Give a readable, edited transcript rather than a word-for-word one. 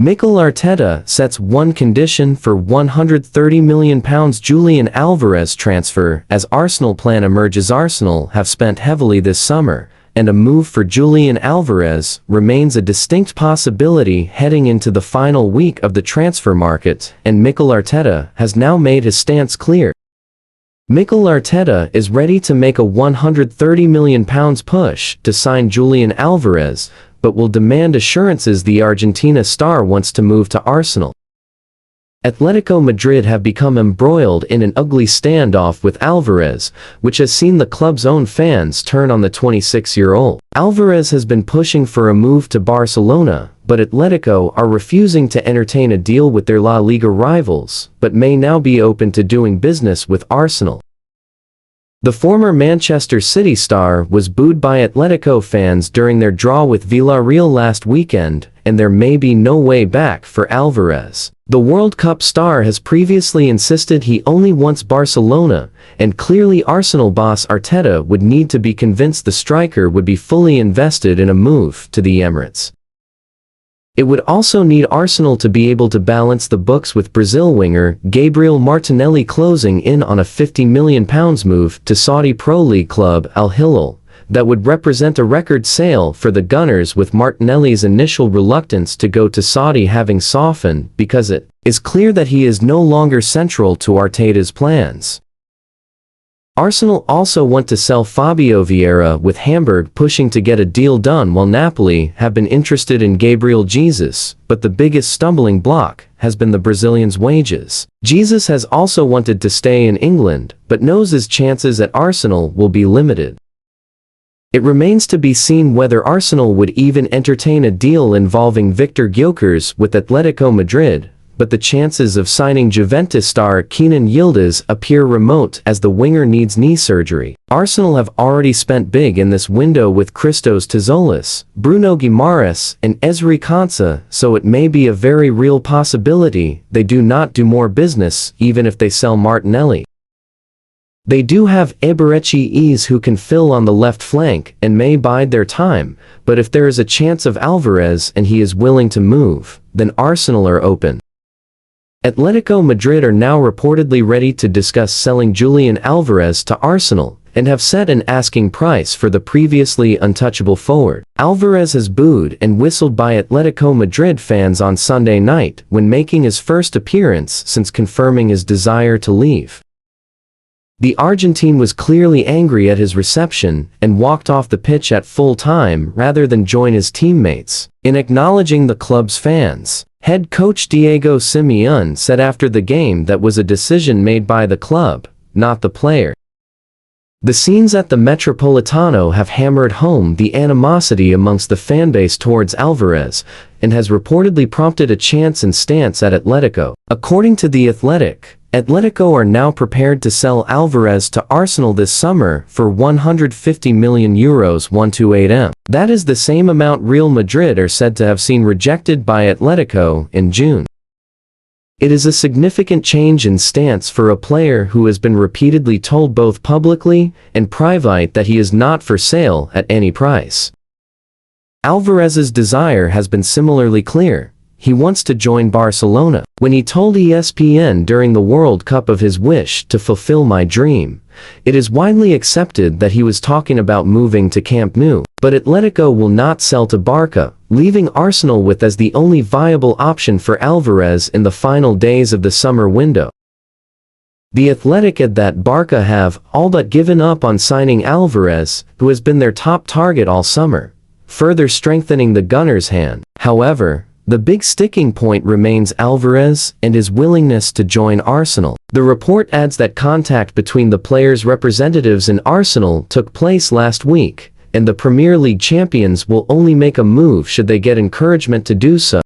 Mikel Arteta sets one condition for £130 million Julian Alvarez transfer as Arsenal plan emerges. Arsenal have spent heavily this summer, and a move for Julian Alvarez remains a distinct possibility heading into the final week of the transfer market, and Mikel Arteta has now made his stance clear. Mikel Arteta is ready to make a £130 million push to sign Julian Alvarez, but will demand assurances the Argentina star wants to move to Arsenal. Atletico Madrid have become embroiled in an ugly standoff with Alvarez, which has seen the club's own fans turn on the 26-year-old. Alvarez has been pushing for a move to Barcelona, but Atletico are refusing to entertain a deal with their La Liga rivals, but may now be open to doing business with Arsenal. The former Manchester City star was booed by Atletico fans during their draw with Villarreal last weekend, and there may be no way back for Alvarez. The World Cup star has previously insisted he only wants Barcelona, and clearly Arsenal boss Arteta would need to be convinced the striker would be fully invested in a move to the Emirates. It would also need Arsenal to be able to balance the books with Brazil winger Gabriel Martinelli closing in on a £50 million move to Saudi Pro League club Al Hilal. That would represent a record sale for the Gunners, with Martinelli's initial reluctance to go to Saudi having softened because it is clear that he is no longer central to Arteta's plans. Arsenal also want to sell Fabio Vieira, with Hamburg pushing to get a deal done, while Napoli have been interested in Gabriel Jesus, but the biggest stumbling block has been the Brazilian's wages. Jesus has also wanted to stay in England, but knows his chances at Arsenal will be limited. It remains to be seen whether Arsenal would even entertain a deal involving Victor Gyökeres with Atletico Madrid, but the chances of signing Juventus star Kenan Yildiz appear remote as the winger needs knee surgery. Arsenal have already spent big in this window with Christos Tzolis, Bruno Guimaraes, and Ezri Konsa, so it may be a very real possibility they do not do more business even if they sell Martinelli. They do have Eberechi who can fill on the left flank and may bide their time, but if there is a chance of Alvarez and he is willing to move, then Arsenal are open. Atletico Madrid are now reportedly ready to discuss selling Julian Alvarez to Arsenal, and have set an asking price for the previously untouchable forward. Alvarez has booed and whistled by Atletico Madrid fans on Sunday night when making his first appearance since confirming his desire to leave. The Argentine was clearly angry at his reception and walked off the pitch at full time rather than join his teammates. In acknowledging the club's fans, head coach Diego Simeone said after the game that was a decision made by the club, not the player. The scenes at the Metropolitano have hammered home the animosity amongst the fanbase towards Alvarez, and has reportedly prompted a change in stance at Atletico. According to The Athletic, Atletico are now prepared to sell Alvarez to Arsenal this summer for €150 million 128M. That is the same amount Real Madrid are said to have seen rejected by Atletico in June. It is a significant change in stance for a player who has been repeatedly told both publicly and private that he is not for sale at any price. Alvarez's desire has been similarly clear. He wants to join Barcelona. When he told ESPN during the World Cup of his wish to fulfill my dream, it is widely accepted that he was talking about moving to Camp Nou. But Atletico will not sell to Barca, leaving Arsenal with as the only viable option for Alvarez in the final days of the summer window. The Athletic add that Barca have all but given up on signing Alvarez, who has been their top target all summer, further strengthening the Gunners' hand. However, the big sticking point remains Alvarez and his willingness to join Arsenal. The report adds that contact between the player's representatives and Arsenal took place last week, and the Premier League champions will only make a move should they get encouragement to do so.